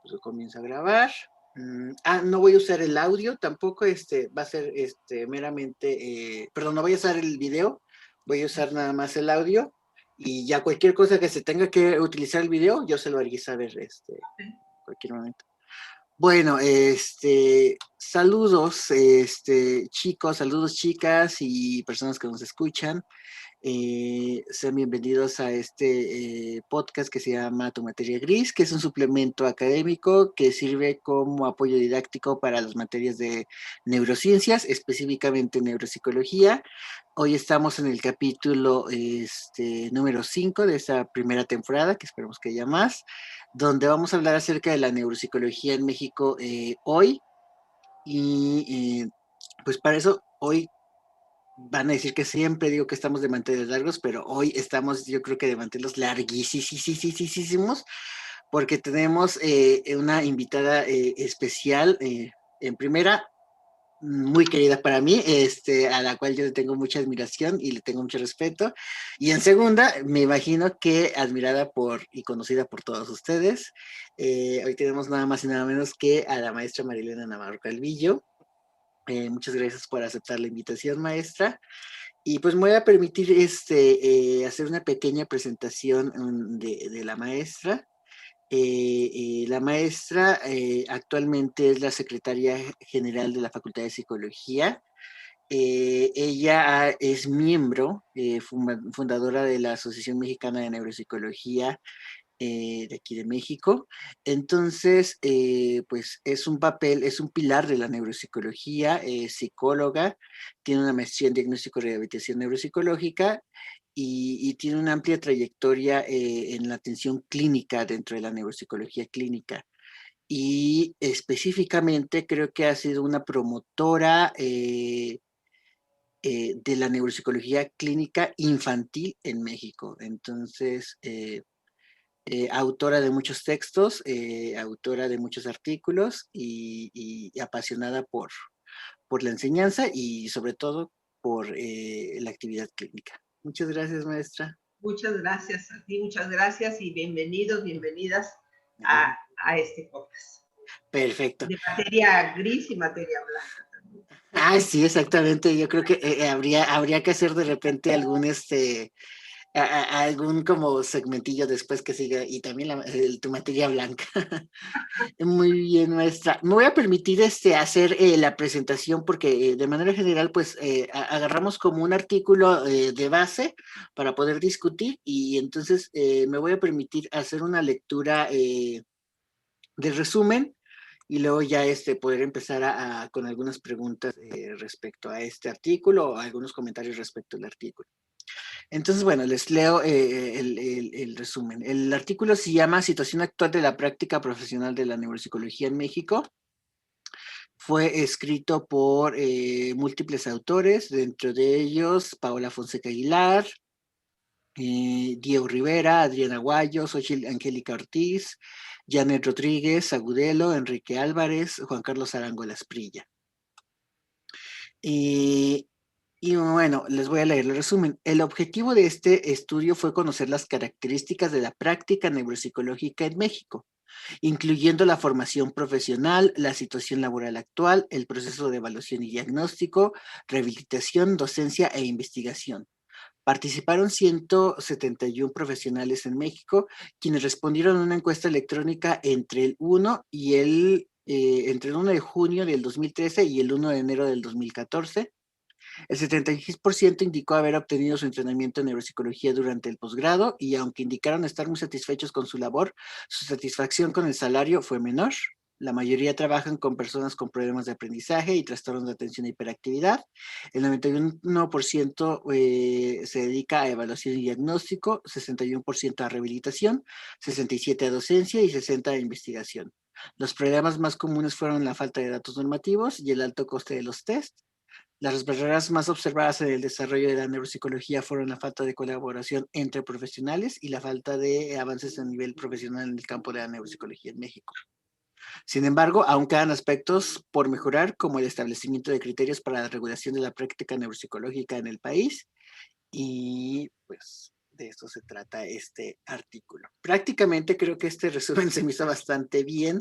Pues lo comienzo a grabar. No voy a usar el audio tampoco, va a ser meramente, perdón, no voy a usar el video, voy a usar nada más el audio y ya cualquier cosa que se tenga que utilizar el video, yo se lo haría saber, en cualquier momento. Bueno, saludos, chicos, saludos chicas y personas que nos escuchan. Sean bienvenidos a este podcast que se llama Tu Materia Gris, que es un suplemento académico que sirve como apoyo didáctico para las materias de neurociencias, específicamente neuropsicología. Hoy estamos en el capítulo número 5 de esta primera temporada, que esperemos que haya más, donde vamos a hablar acerca de la neuropsicología en México hoy. Y pues para eso, hoy van a decir que siempre digo que estamos de manteles largos, pero hoy estamos, yo creo que de manteles larguísimos, porque tenemos una invitada especial, en primera, muy querida para mí, a la cual yo le tengo mucha admiración y le tengo mucho respeto, y en segunda, me imagino que admirada por y conocida por todos ustedes. Hoy tenemos nada más y nada menos que a la maestra Marilena Navarro Calvillo. Muchas gracias por aceptar la invitación, maestra. Y pues me voy a permitir hacer una pequeña presentación de la maestra. La maestra actualmente es la secretaria general de la Facultad de Psicología. Ella es miembro, fundadora de la Asociación Mexicana de Neuropsicología de aquí de México. Entonces, pues es un papel, es un pilar de la neuropsicología, psicóloga, tiene una maestría en diagnóstico y rehabilitación neuropsicológica y tiene una amplia trayectoria en la atención clínica dentro de la neuropsicología clínica. Y específicamente creo que ha sido una promotora de la neuropsicología clínica infantil en México. Entonces, autora de muchos textos, autora de muchos artículos y apasionada por la enseñanza y sobre todo por la actividad clínica. Muchas gracias, maestra. Muchas gracias a ti, muchas gracias y bienvenidos, bienvenidas a este podcast. Perfecto. De materia gris y materia blanca también. Sí, exactamente. Yo creo que habría que hacer de repente algún algún como segmentillo después que siga y también tu materia blanca. Muy bien, maestra. Me voy a permitir hacer la presentación porque de manera general pues agarramos como un artículo de base para poder discutir y entonces me voy a permitir hacer una lectura de resumen y luego ya poder empezar con algunas preguntas respecto a este artículo o algunos comentarios respecto al artículo. Entonces, bueno, les leo el resumen. El artículo se llama Situación actual de la práctica profesional de la neuropsicología en México. Fue escrito por múltiples autores, dentro de ellos Paola Fonseca Aguilar, Diego Rivera, Adriana Guayo, Xochitl Angélica Ortiz, Janet Rodríguez, Agudelo, Enrique Álvarez, Juan Carlos Arango Lasprilla. Y bueno, les voy a leer el resumen. El objetivo de este estudio fue conocer las características de la práctica neuropsicológica en México, incluyendo la formación profesional, la situación laboral actual, el proceso de evaluación y diagnóstico, rehabilitación, docencia e investigación. Participaron 171 profesionales en México, quienes respondieron a una encuesta electrónica entre el 1 de junio del 2013 y el 1 de enero del 2014. El 76% indicó haber obtenido su entrenamiento en neuropsicología durante el posgrado y aunque indicaron estar muy satisfechos con su labor, su satisfacción con el salario fue menor. La mayoría trabajan con personas con problemas de aprendizaje y trastornos de atención e hiperactividad. El 91% se dedica a evaluación y diagnóstico, 61% a rehabilitación, 67% a docencia y 60% a investigación. Los problemas más comunes fueron la falta de datos normativos y el alto coste de los test. Las barreras más observadas en el desarrollo de la neuropsicología fueron la falta de colaboración entre profesionales y la falta de avances a nivel profesional en el campo de la neuropsicología en México. Sin embargo, aún quedan aspectos por mejorar, como el establecimiento de criterios para la regulación de la práctica neuropsicológica en el país. Y pues de esto se trata este artículo. Prácticamente creo que este resumen se me hizo bastante bien.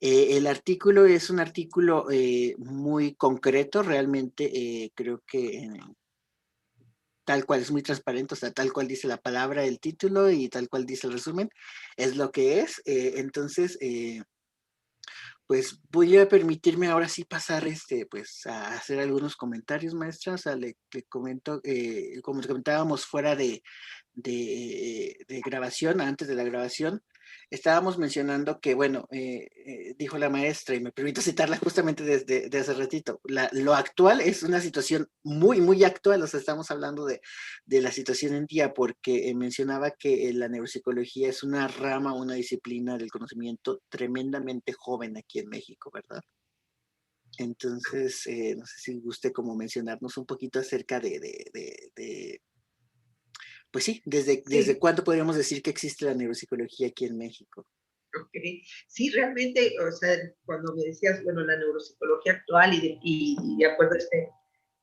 El artículo es un artículo muy concreto, realmente creo que tal cual es muy transparente, o sea, tal cual dice la palabra, el título y tal cual dice el resumen, es lo que es. Entonces, pues voy a permitirme ahora sí pasar pues a hacer algunos comentarios, maestra. O sea, le comento, como les comentábamos fuera de grabación, antes de la grabación, estábamos mencionando que, bueno, dijo la maestra, y me permito citarla justamente desde hace ratito, lo actual es una situación muy, muy actual. O sea, estamos hablando de la situación en día, porque mencionaba que la neuropsicología es una rama, una disciplina del conocimiento tremendamente joven aquí en México, ¿verdad? Entonces, no sé si guste como mencionarnos un poquito acerca pues sí, desde Sí, cuándo podríamos decir que existe la neuropsicología aquí en México. ok. Sí, realmente, o sea, cuando me decías, bueno, la neuropsicología actual y de acuerdo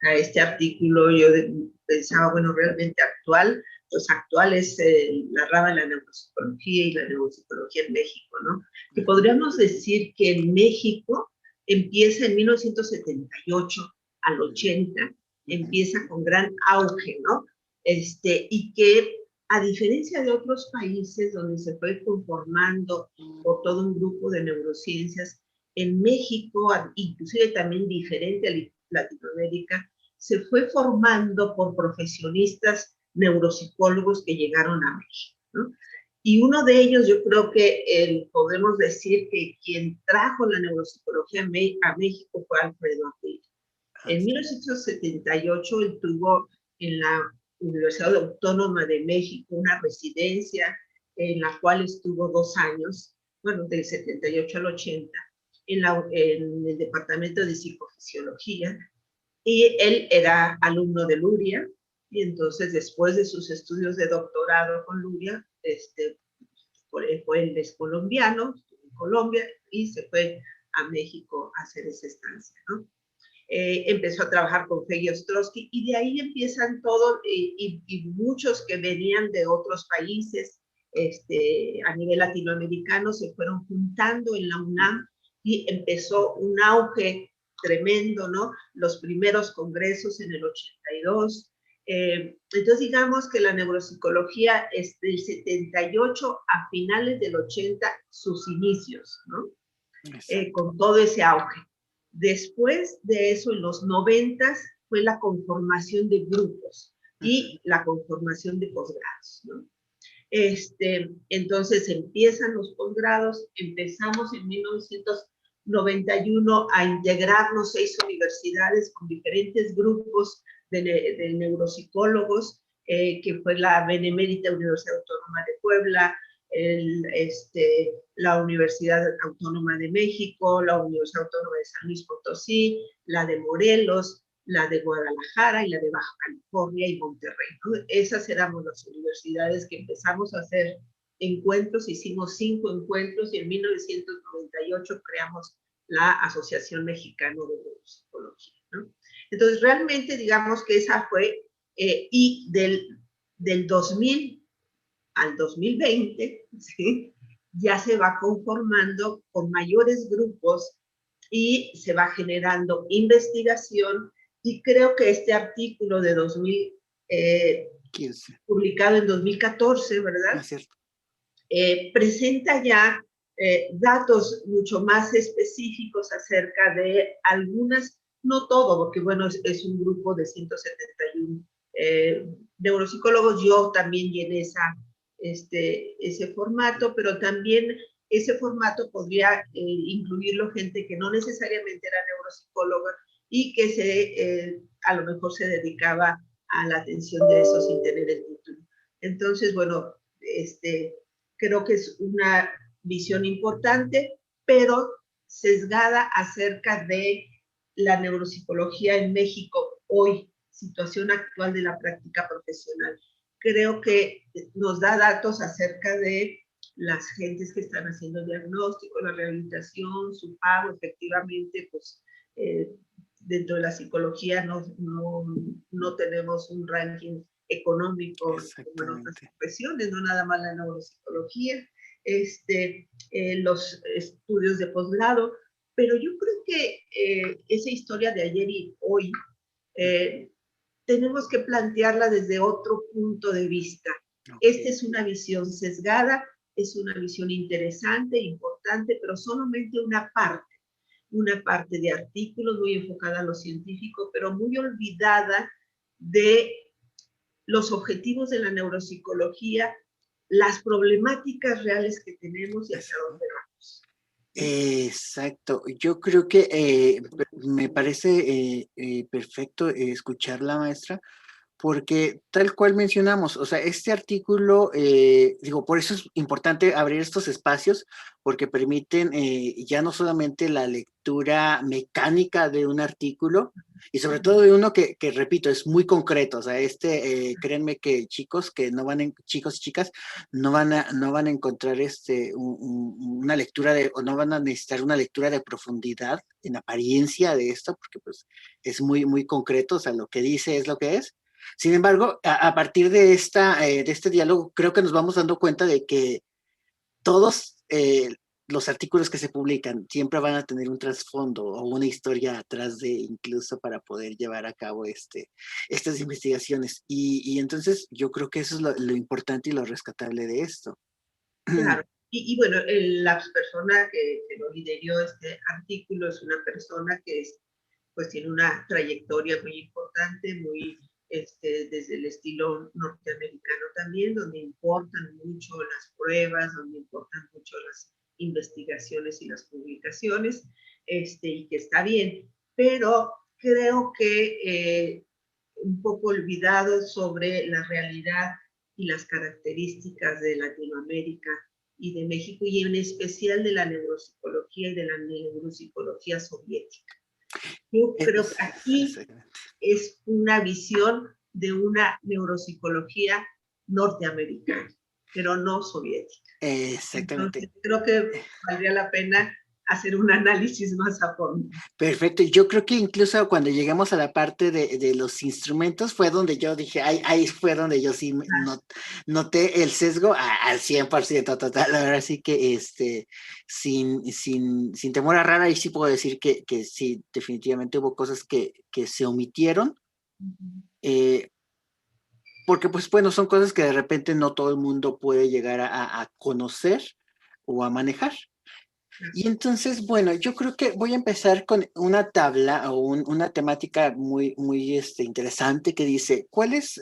a este artículo, yo pensaba, bueno, realmente actual, pues actual es la rama de la neuropsicología y la neuropsicología en México, ¿no? Que podríamos decir que en México empieza en 1978 al 80, empieza con gran auge, ¿no? Y que a diferencia de otros países donde se fue conformando por todo un grupo de neurociencias, en México, inclusive también diferente a Latinoamérica, se fue formando por profesionistas neuropsicólogos que llegaron a México, ¿no? Y uno de ellos, yo creo que podemos decir que quien trajo la neuropsicología a México fue Alfredo Apel. En 1978 él tuvo en la Universidad Autónoma de México una residencia en la cual estuvo 2 años, bueno, del 78 al 80, en el departamento de psicofisiología, y él era alumno de Luria, y entonces después de sus estudios de doctorado con Luria, él es colombiano, en Colombia, y se fue a México a hacer esa estancia, ¿no? Empezó a trabajar con Feggy Ostrowski y de ahí empiezan todos y muchos que venían de otros países a nivel latinoamericano se fueron juntando en la UNAM y empezó un auge tremendo, ¿no? Los primeros congresos en el 82. Entonces digamos que la neuropsicología es del 78 a finales del 80 sus inicios, ¿no? Con todo ese auge. Después de eso, en los 90 fue la conformación de grupos y la conformación de posgrados, ¿no? Entonces empiezan los posgrados, empezamos en 1991 a integrarnos 6 universidades con diferentes grupos de neuropsicólogos, que fue la Benemérita Universidad Autónoma de Puebla, la Universidad Autónoma de México, la Universidad Autónoma de San Luis Potosí, la de Morelos, la de Guadalajara y la de Baja California y Monterrey, ¿no? Esas éramos las universidades que empezamos a hacer encuentros, hicimos 5 encuentros y en 1998 creamos la Asociación Mexicana de Neuropsicología, ¿no? Entonces, realmente, digamos que esa fue, y del 2000 al 2020, ¿sí? Ya se va conformando con mayores grupos y se va generando investigación y creo que este artículo de 15. publicado en 2014, ¿verdad? Es cierto. Presenta ya datos mucho más específicos acerca de algunas, no todo, porque bueno, es un grupo de 171 neuropsicólogos. Yo también llené ese formato, pero también ese formato podría incluirlo gente que no necesariamente era neuropsicóloga y que a lo mejor se dedicaba a la atención de eso sin tener el título. Entonces, bueno, creo que es una visión importante, pero sesgada acerca de la neuropsicología en México hoy, situación actual de la práctica profesional. Creo que nos da datos acerca de las gentes que están haciendo diagnóstico, la rehabilitación, su pago, efectivamente, pues dentro de la psicología no tenemos un ranking económico como en otras Exactamente. profesiones, no nada más la neuropsicología, los estudios de posgrado, pero yo creo que esa historia de ayer y hoy tenemos que plantearla desde otro punto de vista. Esta Ok. es una visión sesgada, es una visión interesante, importante, pero solamente una parte de artículos muy enfocada a lo científico, pero muy olvidada de los objetivos de la neuropsicología, las problemáticas reales que tenemos y hacia dónde vamos. Exacto. Yo creo que me parece perfecto escuchar la maestra, porque tal cual mencionamos, o sea, este artículo, digo, por eso es importante abrir estos espacios, porque permiten ya no solamente la lectura mecánica de un artículo, y sobre todo de uno que repito, es muy concreto, o sea, créanme que chicos que no van, chicos y chicas, no van a encontrar una lectura o no van a necesitar una lectura de profundidad en apariencia de esto, porque pues es muy, muy concreto, o sea, lo que dice es lo que es. Sin embargo, a partir de este diálogo, creo que nos vamos dando cuenta de que todos los artículos que se publican siempre van a tener un trasfondo o una historia atrás de, incluso para poder llevar a cabo estas investigaciones. Y entonces yo creo que eso es lo importante y lo rescatable de esto. Claro. Y bueno, la persona que lo lideró este artículo es una persona que pues tiene una trayectoria muy importante, muy desde el estilo norteamericano también, donde importan mucho las pruebas, donde importan mucho las investigaciones y las publicaciones, y que está bien, pero creo que un poco olvidado sobre la realidad y las características de Latinoamérica y de México, y en especial de la neuropsicología y de la neuropsicología soviética. Yo creo que aquí Exactamente. es una visión de una neuropsicología norteamericana, pero no soviética. Exactamente. Entonces, creo que valdría la pena hacer un análisis más a fondo. Perfecto. Yo creo que incluso cuando llegamos a la parte de los instrumentos fue donde yo dije, ahí fue donde yo sí noté el sesgo al 100% total. Ahora sí que sin temor a errar, ahí sí puedo decir que sí, definitivamente hubo cosas que se omitieron, eh, porque pues bueno, son cosas que de repente no todo el mundo puede llegar a conocer o a manejar. Y entonces, bueno, yo creo que voy a empezar con una tabla o una temática muy, muy interesante que dice, ¿cuáles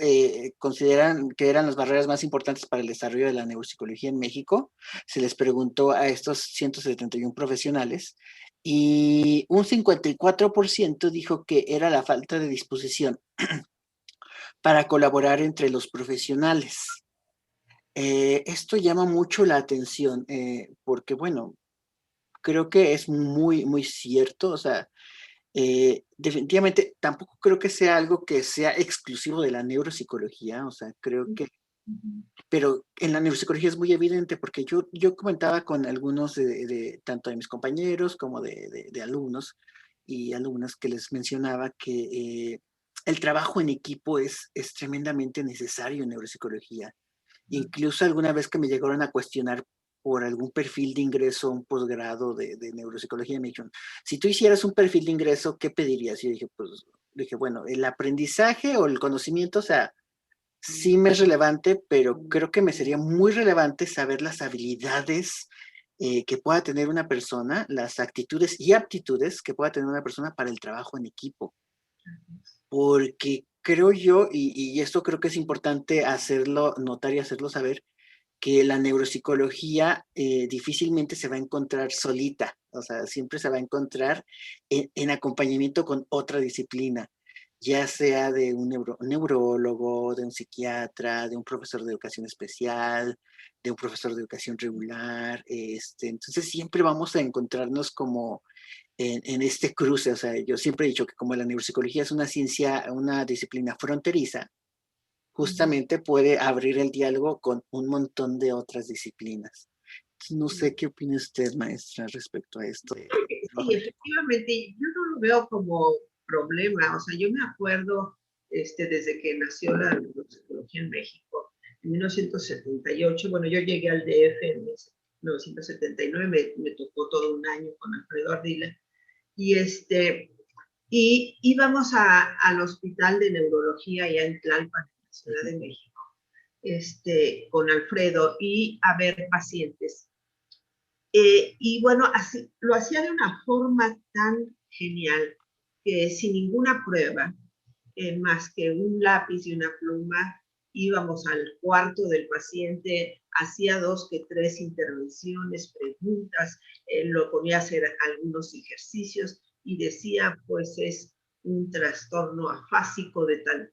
consideran que eran las barreras más importantes para el desarrollo de la neuropsicología en México? Se les preguntó a estos 171 profesionales y un 54% dijo que era la falta de disposición para colaborar entre los profesionales. Esto llama mucho la atención porque, bueno, creo que es muy, muy cierto. O sea, definitivamente tampoco creo que sea algo que sea exclusivo de la neuropsicología. O sea, creo que, pero en la neuropsicología es muy evidente porque yo comentaba con algunos tanto de mis compañeros como de alumnos y alumnas que les mencionaba que el trabajo en equipo es tremendamente necesario en neuropsicología. Incluso alguna vez que me llegaron a cuestionar por algún perfil de ingreso, un posgrado de neuropsicología, me dijeron, si tú hicieras un perfil de ingreso, ¿qué pedirías? Y yo dije, pues, dije, bueno, el aprendizaje o el conocimiento, o sea, sí me es relevante, pero creo que me sería muy relevante saber las habilidades que pueda tener una persona, las actitudes y aptitudes que pueda tener una persona para el trabajo en equipo. Porque creo yo, y esto creo que es importante hacerlo notar y hacerlo saber, que la neuropsicología difícilmente se va a encontrar solita, o sea, siempre se va a encontrar en acompañamiento con otra disciplina, ya sea de un neurólogo, de un psiquiatra, de un profesor de educación especial, de un profesor de educación regular. Entonces siempre vamos a encontrarnos como en este cruce. O sea, yo siempre he dicho que como la neuropsicología es una ciencia, una disciplina fronteriza, justamente puede abrir el diálogo con un montón de otras disciplinas. No sé qué opina usted, maestra, respecto a esto. Sí, efectivamente, yo no lo veo como problema. O sea, yo me acuerdo desde que nació la Neurocicología en México en 1978. Bueno, yo llegué al DF en 1979, me tocó todo un año con Alfredo Ardila, y íbamos al Hospital de Neurología allá en Tlalpan, en la Ciudad de México, con Alfredo, y a ver pacientes. Y bueno, así, lo hacía de una forma tan genial que sin ninguna prueba, más que un lápiz y una pluma, íbamos al cuarto del paciente, hacía 2 que 3 intervenciones, preguntas, lo ponía a hacer algunos ejercicios y decía, pues es un trastorno afásico de tal.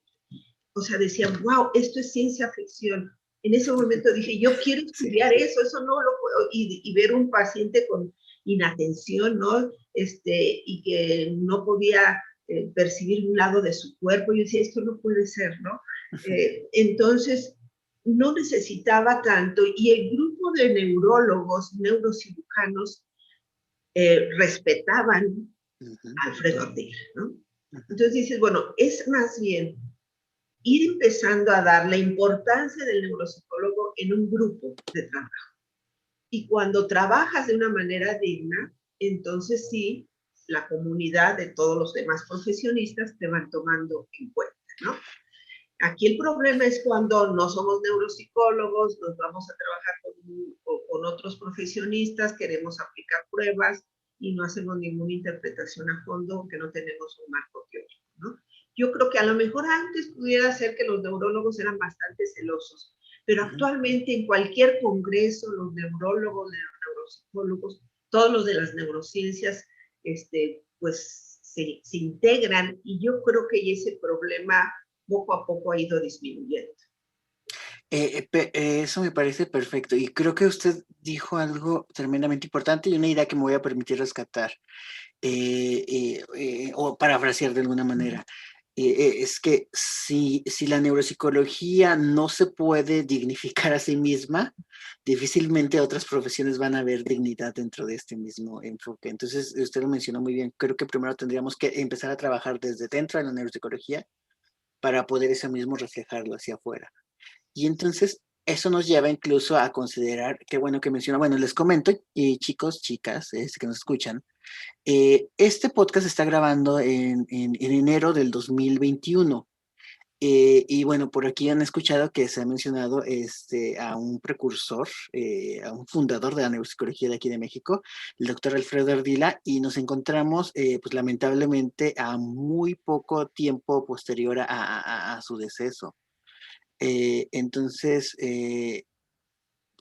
O sea, decían, wow, esto es ciencia ficción. En ese momento dije, yo quiero estudiar eso no lo puedo. Y ver un paciente con inatención, ¿no? Y que no podía percibir un lado de su cuerpo. Yo decía, esto no puede ser, ¿no? Entonces, no necesitaba tanto. Y el grupo de neurólogos, neurocirujanos, respetaban a Alfredo Ardila, ¿no? Entonces dices, bueno, es más bien ir empezando a dar la importancia del neuropsicólogo en un grupo de trabajo. Y cuando trabajas de una manera digna, entonces sí, la comunidad de todos los demás profesionistas te van tomando en cuenta, ¿no? Aquí el problema es cuando no somos neuropsicólogos, nos vamos a trabajar con otros profesionistas, queremos aplicar pruebas y no hacemos ninguna interpretación a fondo, aunque no tenemos un marco teórico, ¿no? Yo creo que a lo mejor antes pudiera ser que los neurólogos eran bastante celosos, pero actualmente en cualquier congreso, los neurólogos, los neuropsicólogos, todos los de las neurociencias, pues se integran, y yo creo que ese problema poco a poco ha ido disminuyendo. Eso me parece perfecto y creo que usted dijo algo tremendamente importante y una idea que me voy a permitir rescatar o parafrasear de alguna manera. Es que si la neuropsicología no se puede dignificar a sí misma, difícilmente otras profesiones van a ver dignidad dentro de este mismo enfoque. Entonces, usted lo mencionó muy bien. Creo que primero tendríamos que empezar a trabajar desde dentro de la neuropsicología para poder eso mismo reflejarlo hacia afuera. Y entonces eso nos lleva incluso a considerar, qué bueno que menciona, bueno, les comento, chicos, chicas, que nos escuchan, este podcast se está grabando en enero del 2021. Y bueno, por aquí han escuchado que se ha mencionado a un precursor, a un fundador de la neuropsicología de aquí de México, el doctor Alfredo Ardila, y nos encontramos, pues lamentablemente, a muy poco tiempo posterior a su deceso. Entonces,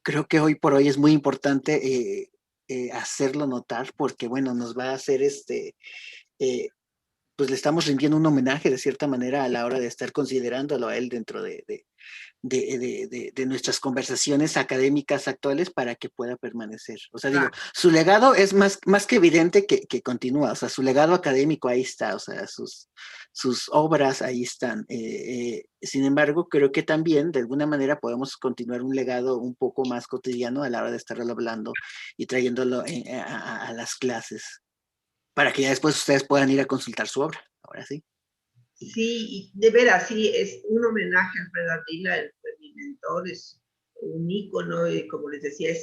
creo que hoy por hoy es muy importante hacerlo notar porque, bueno, nos va a hacer eh, pues le estamos rindiendo un homenaje de cierta manera a la hora de estar considerándolo a él dentro de nuestras conversaciones académicas actuales para que pueda permanecer. O sea, digo, su legado es más que evidente que continúa, o sea, su legado académico ahí está, o sea, sus obras ahí están. Sin embargo, creo que también de alguna manera podemos continuar un legado un poco más cotidiano a la hora de estarlo hablando y trayéndolo a las clases para que ya después ustedes puedan ir a consultar su obra. Ahora sí. Sí, de veras, sí, es un homenaje a Alfredo Ardila, mi mentor, es un ícono, y como les decía,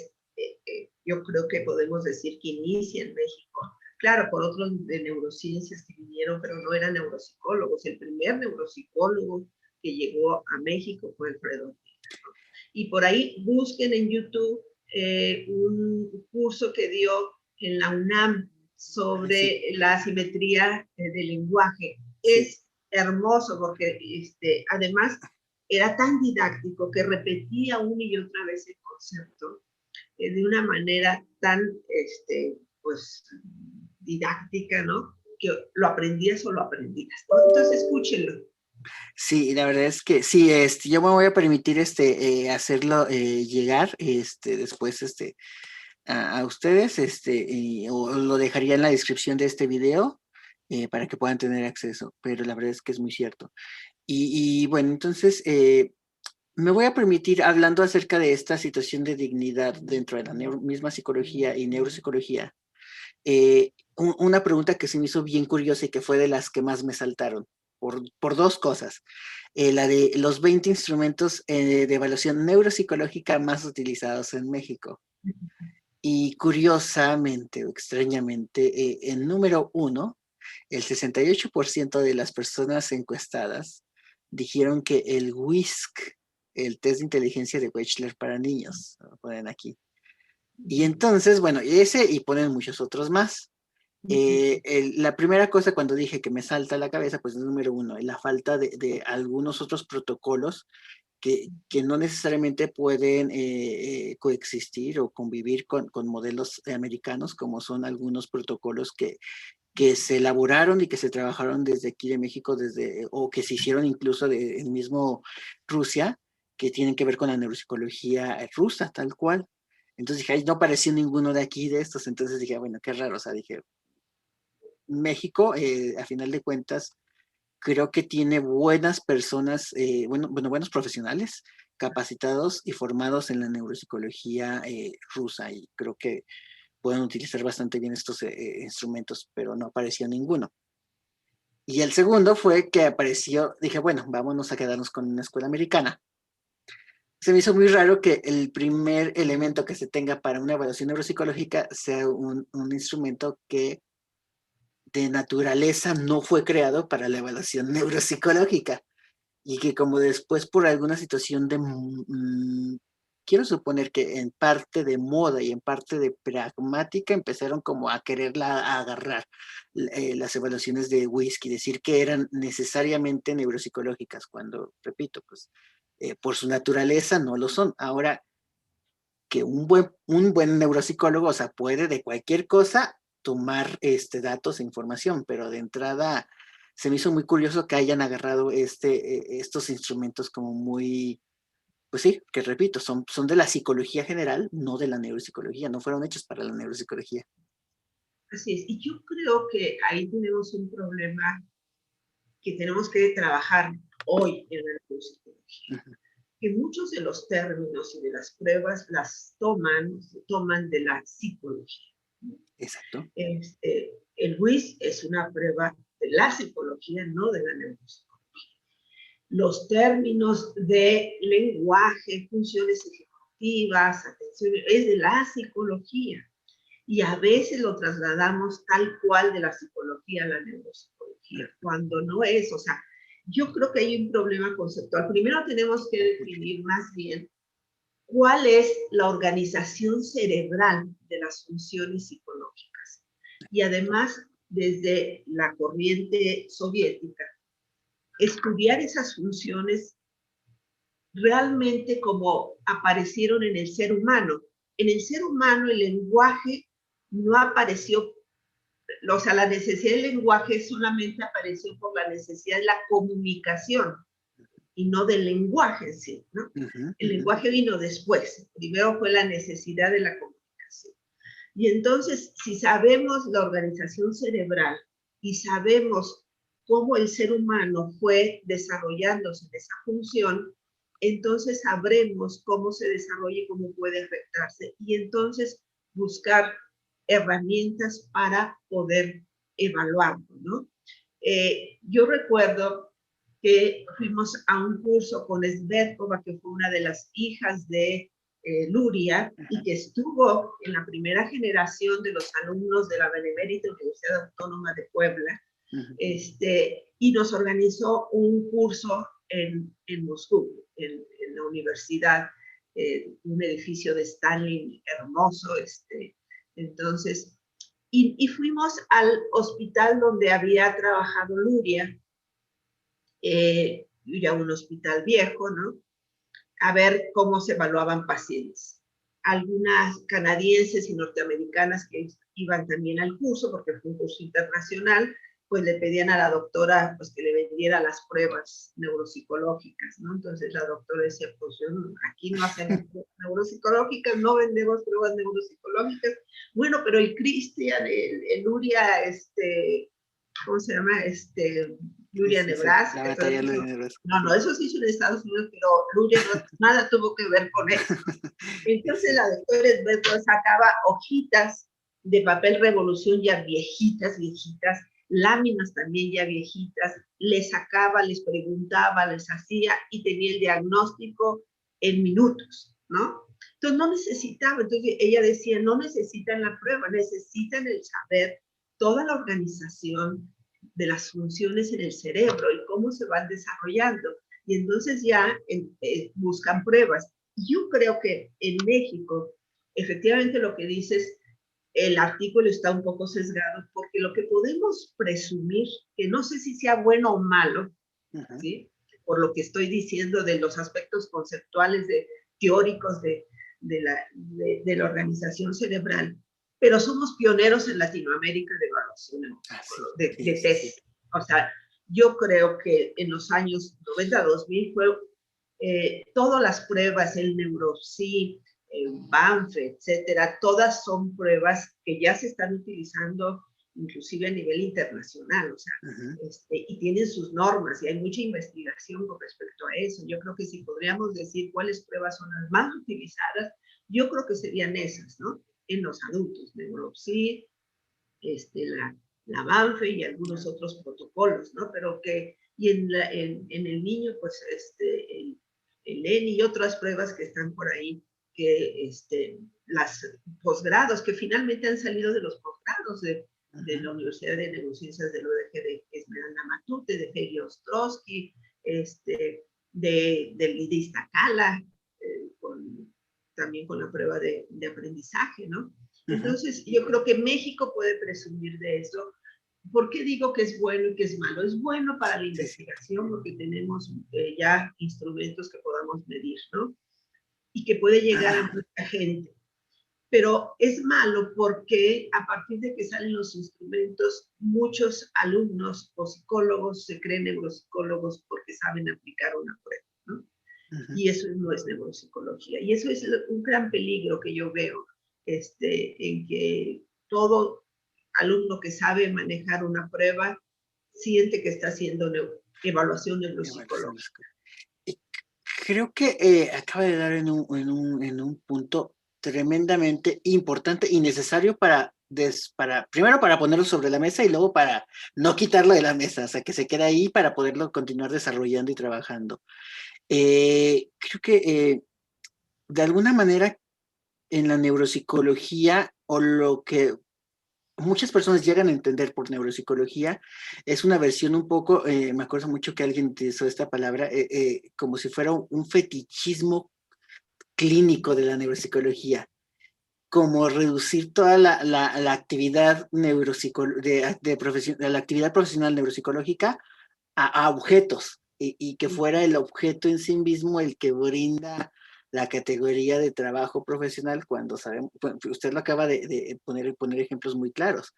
yo creo que podemos decir que inicia en México. Claro, por otros de neurociencias que vinieron, pero no eran neuropsicólogos. El primer neuropsicólogo que llegó a México fue Alfredo Ardila, ¿no? Y por ahí busquen en YouTube un curso que dio en la UNAM sobre la asimetría del lenguaje. Es hermoso porque además era tan didáctico que repetía una y otra vez el concepto de una manera tan pues didáctica, ¿no? Que lo aprendías o lo aprendías. Entonces escúchenlo. Sí, la verdad es que sí, yo me voy a permitir hacerlo llegar después a ustedes, o lo dejaría en la descripción de este video para que puedan tener acceso, pero la verdad es que es muy cierto. Y bueno, entonces me voy a permitir, hablando acerca de esta situación de dignidad dentro de la misma psicología y neuropsicología, una pregunta que se me hizo bien curiosa y que fue de las que más me saltaron. por dos cosas. La de los 20 instrumentos de evaluación neuropsicológica más utilizados en México. Y curiosamente o extrañamente, en número uno, el 68% de las personas encuestadas dijeron que el WISC, el test de inteligencia de Wechsler para niños, lo ponen aquí. Y entonces, bueno, ese y ponen muchos otros más. La primera cosa cuando dije que me salta a la cabeza, pues es número uno, la falta de algunos otros protocolos que no necesariamente pueden coexistir o convivir con modelos americanos, como son algunos protocolos que se elaboraron y que se trabajaron desde aquí de México, o que se hicieron incluso del mismo Rusia, que tienen que ver con la neuropsicología rusa, tal cual. Entonces dije, ay, no apareció ninguno de aquí de estos, entonces dije, bueno, qué raro, o sea, dije, México, a final de cuentas, creo que tiene buenas personas, buenos profesionales capacitados y formados en la neuropsicología rusa, y creo que pueden utilizar bastante bien estos instrumentos, pero no apareció ninguno. Y el segundo fue que apareció, dije, bueno, vámonos a quedarnos con una escuela americana. Se me hizo muy raro que el primer elemento que se tenga para una evaluación neuropsicológica sea un instrumento que de naturaleza no fue creado para la evaluación neuropsicológica y que como después por alguna situación de, quiero suponer que en parte de moda y en parte de pragmática empezaron como a quererla a agarrar las evaluaciones de whisky, decir que eran necesariamente neuropsicológicas, cuando, repito, pues por su naturaleza no lo son. Ahora, que un buen neuropsicólogo, o sea, puede de cualquier cosa tomar datos e información, pero de entrada se me hizo muy curioso que hayan agarrado estos instrumentos como muy, pues sí, que repito, son de la psicología general, no de la neuropsicología, no fueron hechos para la neuropsicología. Así es, y yo creo que ahí tenemos un problema que tenemos que trabajar hoy en la neuropsicología. Uh-huh. Que muchos de los términos y de las pruebas las toman de la psicología. Exacto. El WIS es una prueba de la psicología, no de la neuropsicología. Los términos de lenguaje, funciones ejecutivas, atención, es de la psicología. Y a veces lo trasladamos tal cual de la psicología a la neuropsicología, cuando no es, o sea, yo creo que hay un problema conceptual. Primero tenemos que definir más bien cuál es la organización cerebral de las funciones psicológicas. Y además, desde la corriente soviética, estudiar esas funciones realmente como aparecieron en el ser humano. En el ser humano el lenguaje no apareció, o sea, la necesidad del lenguaje solamente apareció por la necesidad de la comunicación y no del lenguaje en sí, ¿no? El lenguaje vino después, primero fue la necesidad de la comunicación. Y entonces, si sabemos la organización cerebral y sabemos cómo el ser humano fue desarrollándose en esa función, entonces sabremos cómo se desarrolla y cómo puede afectarse. Y entonces buscar herramientas para poder evaluarlo, ¿no? Yo recuerdo que fuimos a un curso con Svetkova, que fue una de las hijas de Luria, y que estuvo en la primera generación de los alumnos de la Benemérita Universidad Autónoma de Puebla, y nos organizó un curso en Moscú, en la universidad, un edificio de Stalin hermoso, entonces, y fuimos al hospital donde había trabajado Luria, ya un hospital viejo, ¿no? A ver cómo se evaluaban pacientes. Algunas canadienses y norteamericanas que iban también al curso, porque fue un curso internacional, pues le pedían a la doctora pues, que le vendiera las pruebas neuropsicológicas, ¿no? Entonces la doctora decía, pues yo, aquí no hacemos neuropsicológicas, no vendemos pruebas neuropsicológicas. Bueno, pero el Cristian, el Uria, ¿cómo se llama? Luria, Nebraska. La batalla de Nebraska. No, eso se hizo en Estados Unidos, pero Luria no, nada tuvo que ver con eso. Entonces la doctora Svetkova sacaba hojitas de papel revolución ya viejitas, láminas también ya viejitas, les sacaba, les preguntaba, les hacía y tenía el diagnóstico en minutos, ¿no? Entonces no necesitaba, entonces ella decía, no necesitan la prueba, necesitan el saber toda la organización de las funciones en el cerebro y cómo se van desarrollando. Y entonces ya buscan pruebas. Yo creo que en México, efectivamente lo que dices, el artículo está un poco sesgado, porque lo que podemos presumir, que no sé si sea bueno o malo, ¿sí? Por lo que estoy diciendo de los aspectos conceptuales, teóricos de la organización cerebral, pero somos pioneros en Latinoamérica de evaluación de test. O sea, yo creo que en los años 90, 2000 fue todas las pruebas, el NeuroPsy, Banff, etcétera, todas son pruebas que ya se están utilizando inclusive a nivel internacional, o sea, y tienen sus normas y hay mucha investigación con respecto a eso. Yo creo que si podríamos decir cuáles pruebas son las más utilizadas, yo creo que serían esas, ¿no? En los adultos, NeuroPsy, la Banff y algunos otros protocolos, ¿no? Pero que, y en el niño, pues, el ENI y otras pruebas que están por ahí, que las posgrados, que finalmente han salido de los posgrados de la Universidad de Neurociencias del UDG de Esmeralda Matute, de Heli Ostrowski, del Iztacala, también con la prueba de aprendizaje, ¿no? Entonces, yo creo que México puede presumir de eso. ¿Por qué digo que es bueno y que es malo? Es bueno para la investigación porque tenemos ya instrumentos que podamos medir, ¿no? Y que puede llegar a mucha gente. Pero es malo porque a partir de que salen los instrumentos, muchos alumnos o psicólogos se creen neuropsicólogos porque saben aplicar una prueba, ¿no? Y eso no es neuropsicología. Y eso es un gran peligro que yo veo, en que todo alumno que sabe manejar una prueba siente que está haciendo evaluación neuropsicológica. Creo que acaba de dar en un punto tremendamente importante y necesario primero para ponerlo sobre la mesa y luego para no quitarlo de la mesa, o sea, que se quede ahí para poderlo continuar desarrollando y trabajando. Creo que de alguna manera en la neuropsicología o lo que muchas personas llegan a entender por neuropsicología es una versión un poco, me acuerdo mucho que alguien utilizó esta palabra, como si fuera un fetichismo clínico de la neuropsicología, como reducir toda la actividad la actividad profesional neuropsicológica a objetos y que fuera el objeto en sí mismo el que brinda la categoría de trabajo profesional cuando sabemos, usted lo acaba de poner ejemplos muy claros,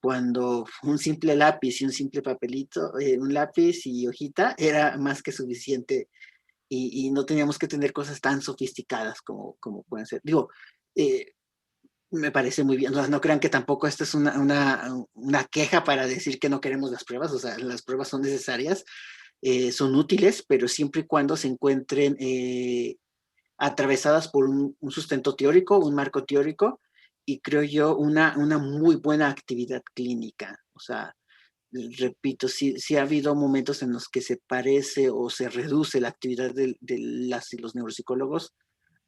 cuando un simple lápiz y un simple papelito, un lápiz y hojita era más que suficiente y no teníamos que tener cosas tan sofisticadas como pueden ser. Digo, me parece muy bien. No crean que tampoco esta es una queja para decir que no queremos las pruebas. O sea, las pruebas son necesarias, son útiles, pero siempre y cuando se encuentren atravesadas por un sustento teórico, un marco teórico, y creo yo una muy buena actividad clínica. O sea, repito, sí ha habido momentos en los que se parece o se reduce la actividad de las y los neuropsicólogos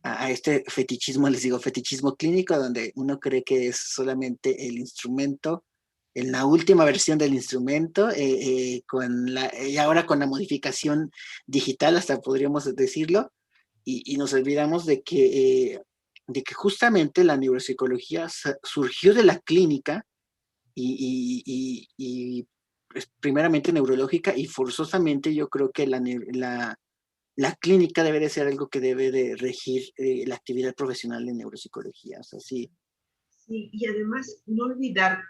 a este fetichismo, les digo, fetichismo clínico, donde uno cree que es solamente el instrumento, en la última versión del instrumento, y ahora con la modificación digital, hasta podríamos decirlo, y nos olvidamos de que justamente la neuropsicología surgió de la clínica y primeramente neurológica y forzosamente yo creo que la clínica debe de ser algo que debe de regir la actividad profesional de neuropsicología. O sea, sí. Sí, y además no olvidar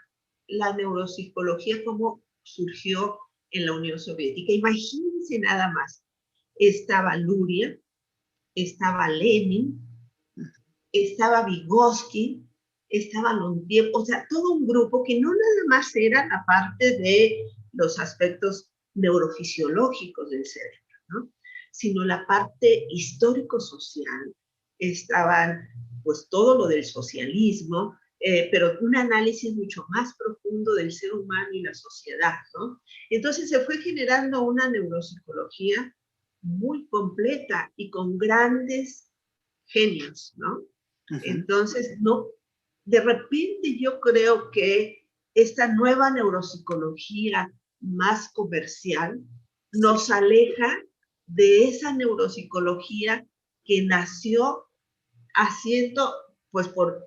la neuropsicología como surgió en la Unión Soviética. Imagínense nada más. Estaba Luria, estaba Lenin, estaba Vygotsky, estaba Lundiev, o sea, todo un grupo que no nada más era la parte de los aspectos neurofisiológicos del cerebro, ¿no? Sino la parte histórico-social. Estaban, pues, todo lo del socialismo, pero un análisis mucho más profundo del ser humano y la sociedad, ¿no? Entonces se fue generando una neuropsicología muy completa y con grandes genios, ¿no? Ujú. Entonces, no, de repente yo creo que esta nueva neuropsicología más comercial Sí. nos aleja de esa neuropsicología que nació haciendo, pues por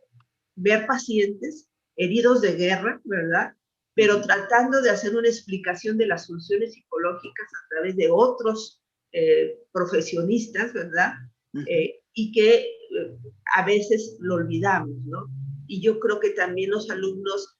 ver pacientes heridos de guerra, ¿verdad? Pero Ujú. tratando de hacer una explicación de las funciones psicológicas a través de otros profesionistas, ¿verdad? Ujú. Y que a veces lo olvidamos, ¿no? Y yo creo que también los alumnos,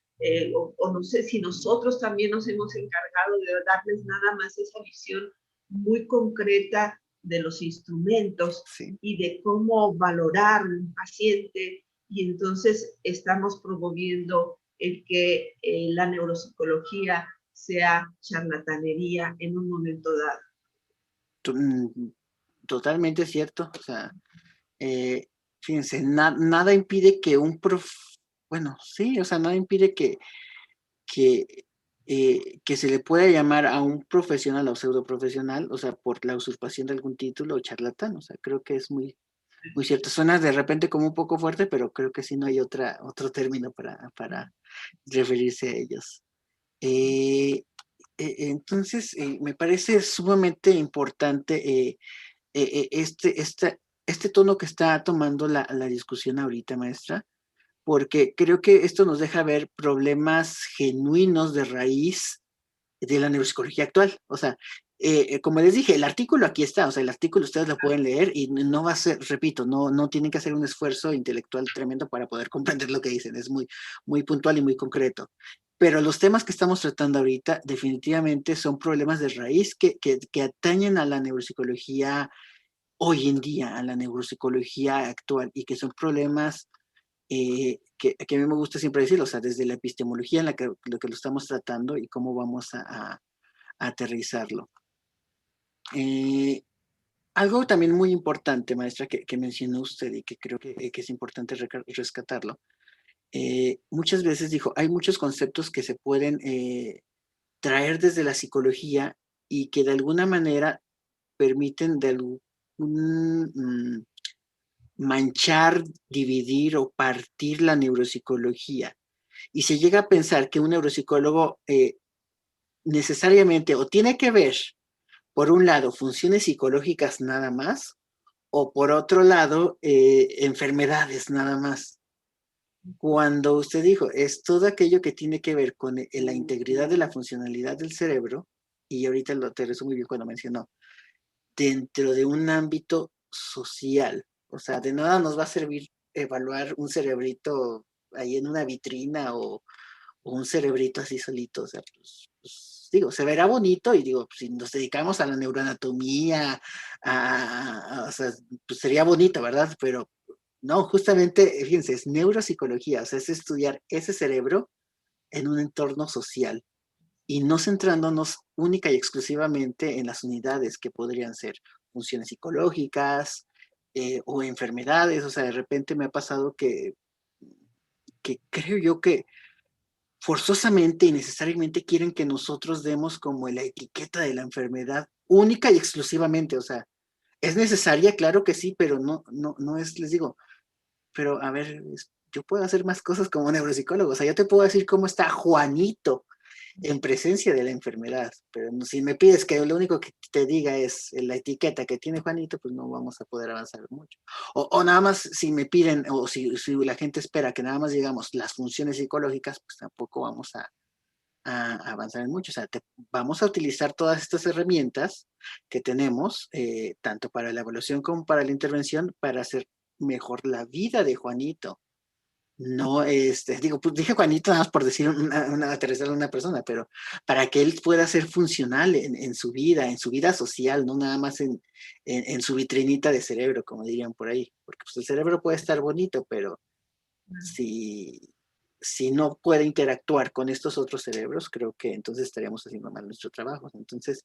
o no sé si nosotros también nos hemos encargado de darles nada más esa visión muy concreta de los instrumentos Sí. y de cómo valorar un paciente, y entonces estamos promoviendo el que la neuropsicología sea charlatanería en un momento dado. Totalmente cierto. O sea, eh, fíjense, nada impide que bueno, sí, o sea, nada impide que, que se le pueda llamar a un profesional o pseudoprofesional, o sea, por la usurpación de algún título o charlatán. O sea, creo que es muy cierto. Suena de repente como un poco fuerte, pero creo que sí no hay otro término para referirse a ellos. Eh, entonces, me parece sumamente importante este tono que está tomando la discusión ahorita, maestra, porque creo que esto nos deja ver problemas genuinos de raíz de la neuropsicología actual. O sea, como les dije, el artículo aquí está, o sea, el artículo ustedes lo pueden leer y no va a ser, repito, no tienen que hacer un esfuerzo intelectual tremendo para poder comprender lo que dicen, es muy puntual y muy concreto. Pero los temas que estamos tratando ahorita definitivamente son problemas de raíz que atañen a la neuropsicología hoy en día, a la neuropsicología actual, y que son problemas que a mí me gusta siempre decirlo, o sea, desde la epistemología en lo que lo estamos tratando y cómo vamos a aterrizarlo. Eh, Algo también muy importante, maestra, que mencionó usted y que creo que es importante rescatarlo. Muchas veces dijo, hay muchos conceptos que se pueden traer desde la psicología y que de alguna manera permiten de algún manchar, dividir o partir la neuropsicología. Y se llega a pensar que un neuropsicólogo necesariamente o tiene que ver, por un lado, funciones psicológicas nada más, o por otro lado, enfermedades nada más. Cuando usted dijo, es todo aquello que tiene que ver con la integridad de la funcionalidad del cerebro, y ahorita lo aterrizó muy bien cuando mencionó, dentro de un ámbito social. O sea, de nada nos va a servir evaluar un cerebrito ahí en una vitrina o un cerebrito así solito. O sea, pues, digo, se verá bonito y digo, si nos dedicamos a la neuroanatomía, o sea, pues sería bonito, ¿verdad? Pero no, justamente, fíjense, es neuropsicología, o sea, es estudiar ese cerebro en un entorno social y no centrándonos única y exclusivamente en las unidades que podrían ser funciones psicológicas o enfermedades. O sea, de repente me ha pasado que creo yo que forzosamente y necesariamente quieren que nosotros demos como la etiqueta de la enfermedad única y exclusivamente. O sea, es necesaria, claro que sí, pero no es, les digo, pero a ver, yo puedo hacer más cosas como neuropsicólogo. O sea, yo te puedo decir cómo está Juanito en presencia de la enfermedad. Pero si me pides que lo único que te diga es la etiqueta que tiene Juanito, pues no vamos a poder avanzar mucho. O nada más si me piden, o si la gente espera que nada más digamos las funciones psicológicas, pues tampoco vamos a avanzar en mucho. O sea, vamos a utilizar todas estas herramientas que tenemos, tanto para la evaluación como para la intervención, para hacer mejor la vida de Juanito. No, digo, pues dije Juanito nada más por decir aterrizar a una persona, pero para que él pueda ser funcional en su vida social, no nada más en su vitrinita de cerebro, como dirían por ahí. Porque pues, el cerebro puede estar bonito, pero si, si no puede interactuar con estos otros cerebros, creo que entonces estaríamos haciendo mal nuestro trabajo. Entonces,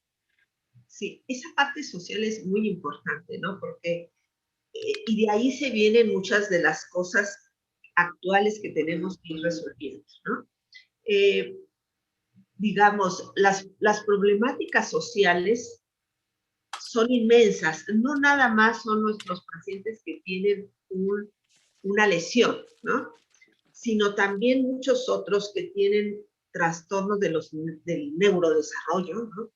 Sí, esa parte social es muy importante, ¿no? Porque, y de ahí se vienen muchas de las cosas actuales que tenemos que ir resolviendo, ¿no? Digamos, las problemáticas sociales son inmensas. No nada más son nuestros pacientes que tienen una lesión, ¿no? Sino también muchos otros que tienen trastornos del neurodesarrollo, ¿no?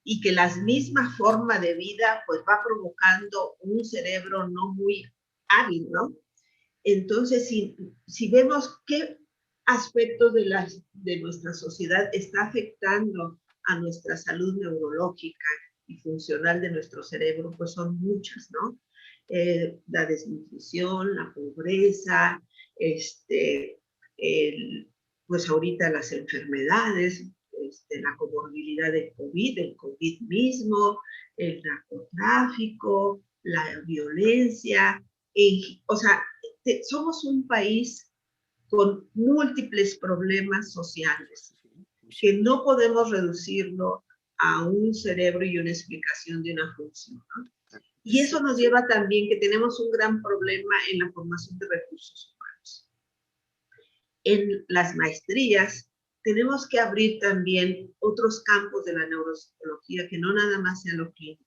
Y que la misma forma de vida pues va provocando un cerebro no muy hábil, ¿no? Entonces, si vemos qué aspectos de nuestra sociedad está afectando a nuestra salud neurológica y funcional de nuestro cerebro, pues son muchas, ¿no? La desnutrición, la pobreza, pues ahorita las enfermedades, la comorbilidad del COVID mismo, el narcotráfico, la violencia, o sea, somos un país con múltiples problemas sociales que no podemos reducirlo a un cerebro y una explicación de una función, ¿no? Y eso nos lleva también que tenemos un gran problema en la formación de recursos humanos. En las maestrías tenemos que abrir también otros campos de la neuropsicología que no nada más sean lo clínico,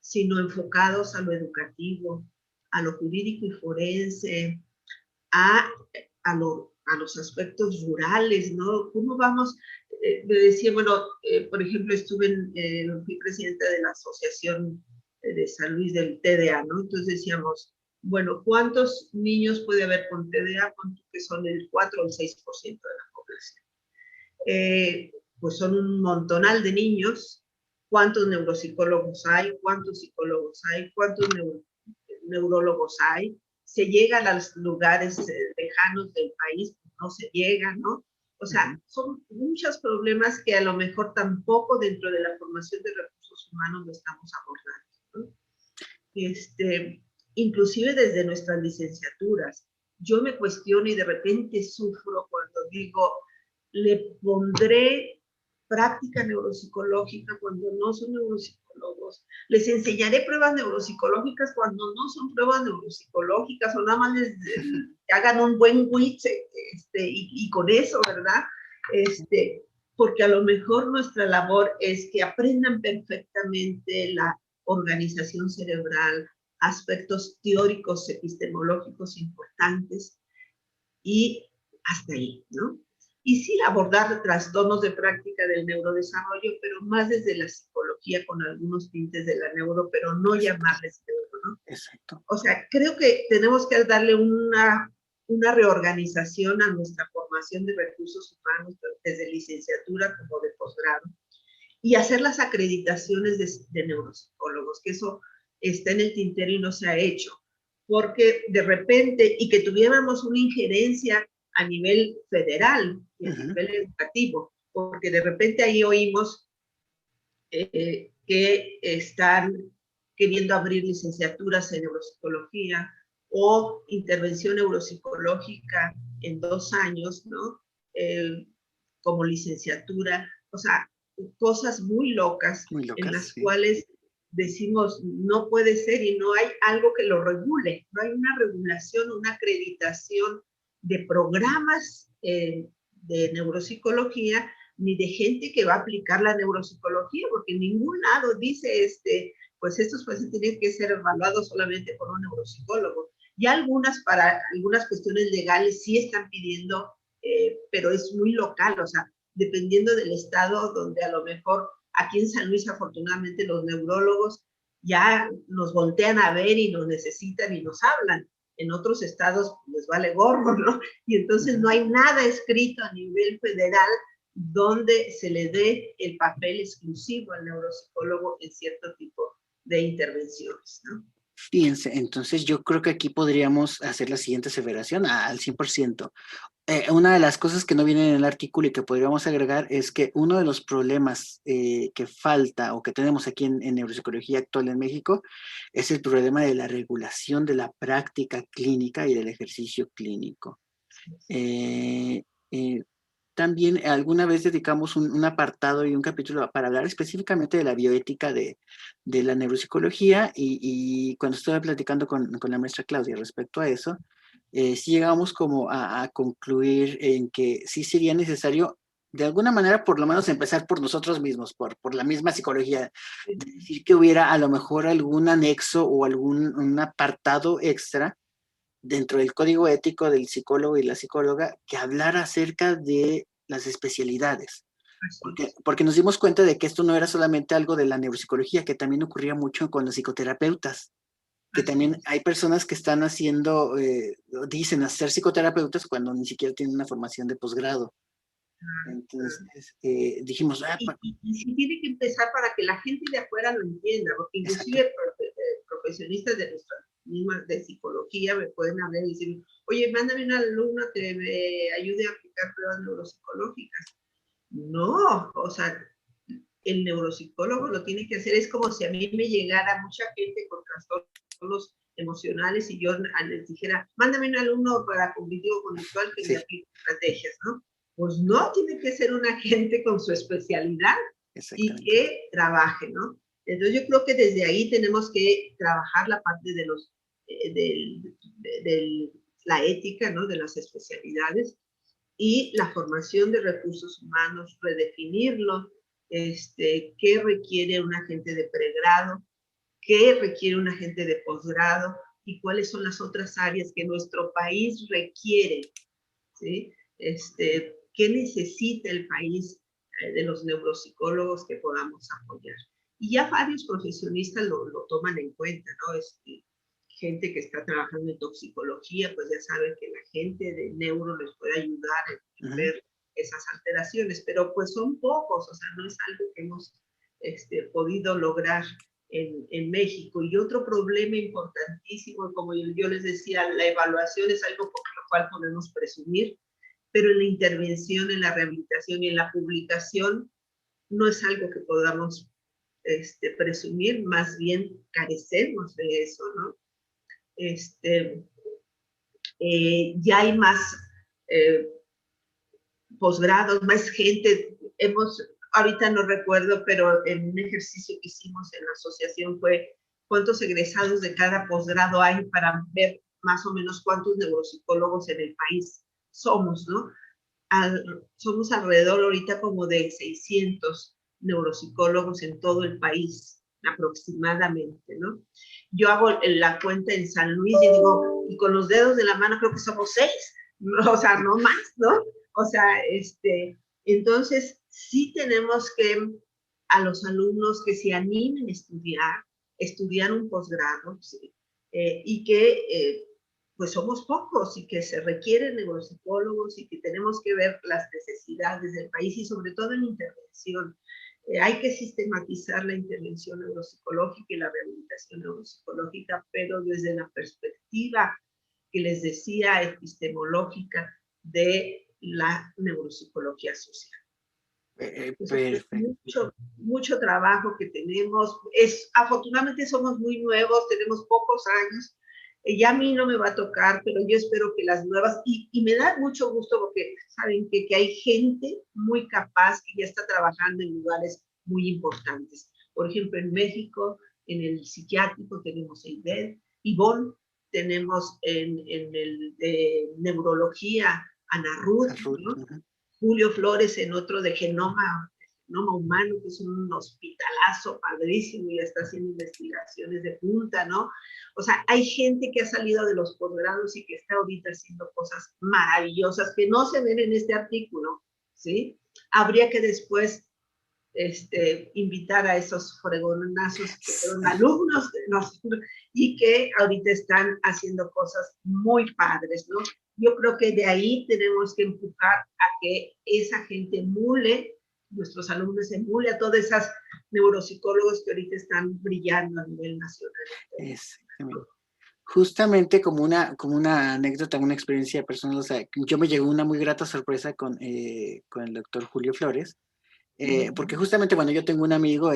sino enfocados a lo educativo, a lo jurídico y forense, a los aspectos rurales, ¿no? ¿Cómo vamos? Me decía, bueno, por ejemplo, fui presidenta de la Asociación de San Luis del TDA, ¿no? Entonces decíamos, bueno, ¿cuántos niños puede haber con TDA? Que son el 4 o el 6% de la población. Pues son un montonal de niños. ¿Cuántos neuropsicólogos hay? ¿Cuántos psicólogos hay? ¿Cuántos neurólogos hay? Se llega a los lugares lejanos del país, no se llega, ¿no? O sea, son muchos problemas que a lo mejor tampoco dentro de la formación de recursos humanos lo estamos abordando, ¿no? Inclusive desde nuestras licenciaturas. Yo me cuestiono y de repente sufro cuando digo, le pondré práctica neuropsicológica cuando no son neuropsicólogos. Les enseñaré pruebas neuropsicológicas cuando no son pruebas neuropsicológicas o nada más les hagan un buen quiz y con eso, ¿verdad? Porque a lo mejor nuestra labor es que aprendan perfectamente la organización cerebral, aspectos teóricos, epistemológicos importantes y hasta ahí, ¿no? Y sí abordar trastornos de práctica del neurodesarrollo, pero más desde la psicología con algunos tintes de la neuro, pero no llamarles neuro, ¿no? Exacto. O sea, creo que tenemos que darle una reorganización a nuestra formación de recursos humanos, desde licenciatura como de posgrado, y hacer las acreditaciones de neuropsicólogos, que eso está en el tintero y no se ha hecho, porque de repente, y que tuviéramos una injerencia a nivel federal y a nivel educativo, porque de repente ahí oímos que están queriendo abrir licenciaturas en neuropsicología o intervención neuropsicológica en 2 años, ¿no? Como licenciatura, o sea, cosas muy locas en las cuales decimos no puede ser y no hay algo que lo regule, no hay una regulación, una acreditación de programas de neuropsicología ni de gente que va a aplicar la neuropsicología, porque en ningún lado dice pues estos pacientes tienen que ser evaluados solamente por un neuropsicólogo. Y para algunas cuestiones legales sí están pidiendo, pero es muy local, o sea, dependiendo del estado donde a lo mejor aquí en San Luis afortunadamente los neurólogos ya nos voltean a ver y nos necesitan y nos hablan. En otros estados les vale gorro, ¿no? Y entonces no hay nada escrito a nivel federal donde se le dé el papel exclusivo al neuropsicólogo en cierto tipo de intervenciones, ¿no? Fíjense, entonces yo creo que aquí podríamos hacer la siguiente aseveración al 100%. Una de las cosas que no viene en el artículo y que podríamos agregar es que uno de los problemas que falta o que tenemos aquí en neuropsicología actual en México es el problema de la regulación de la práctica clínica y del ejercicio clínico. También alguna vez dedicamos un apartado y un capítulo para hablar específicamente de la bioética de la neuropsicología y cuando estuve platicando con la maestra Claudia respecto a eso, sí llegamos como a concluir en que sí sería necesario, de alguna manera, por lo menos empezar por nosotros mismos, por la misma psicología, de decir que hubiera a lo mejor algún anexo o algún un apartado extra dentro del código ético del psicólogo y la psicóloga que hablara acerca de las especialidades. Así es. Porque nos dimos cuenta de que esto no era solamente algo de la neuropsicología, que también ocurría mucho con los psicoterapeutas, que Así también es. hay personas que están haciendo, dicen hacer psicoterapeutas cuando ni siquiera tienen una formación de posgrado. Entonces dijimos, Y sí tiene que empezar para que la gente de afuera lo entienda, porque exacto, inclusive profesionistas de nuestra misma de psicología me pueden hablar y decir, oye, mándame una alumna que me ayude a aplicar pruebas neuropsicológicas. No, o sea, el neuropsicólogo lo tiene que hacer. Es como si a mí me llegara mucha gente con trastornos emocionales y yo les dijera, mándame un alumno para cognitivo conductual que me sí, aplique estrategias, ¿no? Pues no, tiene que ser una gente con su especialidad y exactamente. que trabaje, ¿no? Entonces yo creo que desde ahí tenemos que trabajar la parte de los, de la ética, ¿no? De las especialidades y la formación de recursos humanos, redefinirlo, qué requiere un agente de pregrado, qué requiere un agente de posgrado y cuáles son las otras áreas que nuestro país requiere, ¿sí? ¿Qué necesita el país de los neuropsicólogos que podamos apoyar? Y ya varios profesionistas lo toman en cuenta, ¿no? Gente que está trabajando en toxicología, pues ya saben que la gente de neuro les puede ayudar en Ujú. ver esas alteraciones, pero pues son pocos, o sea, no es algo que hemos podido lograr en México. Y otro problema importantísimo, como yo les decía, la evaluación es algo por lo cual podemos presumir, pero en la intervención, en la rehabilitación y en la publicación no es algo que podamos presumir, más bien carecemos de eso, ¿no? Ya hay más eh, posgrados, más gente. Ahorita no recuerdo, pero en un ejercicio que hicimos en la asociación fue cuántos egresados de cada posgrado hay para ver más o menos cuántos neuropsicólogos en el país somos, ¿no? Somos alrededor ahorita como de 600 neuropsicólogos en todo el país, aproximadamente, ¿no? Yo hago la cuenta en San Luis y digo, y con los dedos de la mano creo que somos 6, ¿no? O sea, no más, ¿no? O sea, entonces sí tenemos que a los alumnos que se animen a estudiar un posgrado, ¿sí? Y que pues somos pocos y que se requieren neuropsicólogos y que tenemos que ver las necesidades del país y sobre todo en intervención. Hay que sistematizar la intervención neuropsicológica y la rehabilitación neuropsicológica, pero desde la perspectiva que les decía epistemológica de la neuropsicología social. Entonces, pues Perfecto. mucho trabajo que tenemos. Afortunadamente somos muy nuevos, tenemos pocos años. Ya a mí no me va a tocar, pero yo espero que las nuevas, y me da mucho gusto porque saben que hay gente muy capaz que ya está trabajando en lugares muy importantes. Por ejemplo, en México, en el psiquiátrico tenemos EIDED, Ivonne, tenemos en el de neurología Ana Ruth, Ruth, ¿no? ujú. Julio Flores en otro de genoma humano, que es un hospitalazo padrísimo y está haciendo investigaciones de punta, ¿no? O sea, hay gente que ha salido de los posgrados y que está ahorita haciendo cosas maravillosas que no se ven en este artículo, ¿sí? Habría que después invitar a esos fregonazos que fueron alumnos de nosotros y que ahorita están haciendo cosas muy padres, ¿no? Yo creo que de ahí tenemos que empujar a que esa gente emule, nuestros alumnos emule a todas esas neuropsicólogos que ahorita están brillando a nivel nacional. Exactamente. Justamente como una anécdota, una experiencia personal, o sea, yo me llegó una muy grata sorpresa con el doctor Julio Flores, porque justamente, bueno, yo tengo un amigo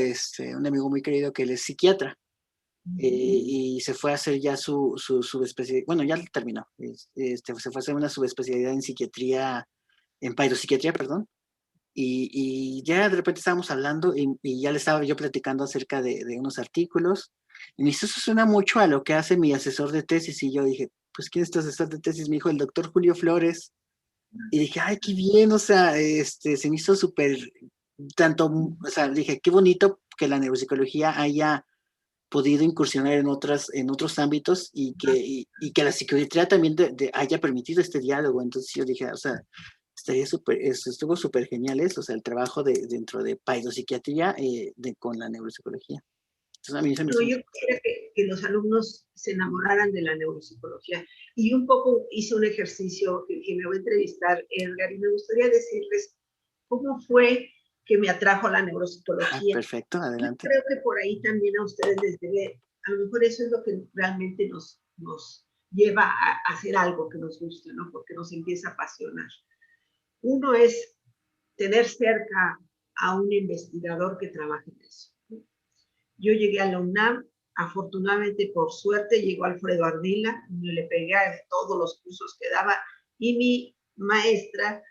muy querido que él es psiquiatra, y se fue a hacer ya su subespecialidad, bueno, ya terminó, se fue a hacer una subespecialidad en psiquiatría, en psiquiatría, perdón, y ya de repente estábamos hablando y ya le estaba yo platicando acerca de unos artículos, y me dice, eso suena mucho a lo que hace mi asesor de tesis, y yo dije, pues, ¿quién es tu asesor de tesis? Me dijo, el doctor Julio Flores. Y dije, ay, qué bien, o sea, se me hizo súper, tanto, o sea, dije, qué bonito que la neuropsicología haya podido incursionar en otros ámbitos y que la psiquiatría también haya permitido este diálogo. Entonces yo dije, o sea, estaría súper, estuvo súper genial eso, o sea, el trabajo dentro de paidopsiquiatría con la neuropsicología. Entonces a mí se me No, hizo... yo quisiera que los alumnos se enamoraran de la neuropsicología. Y un poco hice un ejercicio que me voy a entrevistar, Edgar, y me gustaría decirles cómo fue que me atrajo la Ah, neuropsicología. perfecto, Yo adelante. creo que por ahí también a ustedes les debe, a lo mejor eso es lo que realmente nos lleva a hacer algo que nos guste, ¿no? Porque nos empieza a apasionar. Uno es tener cerca a un investigador que trabaje en eso. Yo llegué a la UNAM, afortunadamente, por suerte, llegó Alfredo Ardila, le pegué a todos los cursos que daba, y mi maestra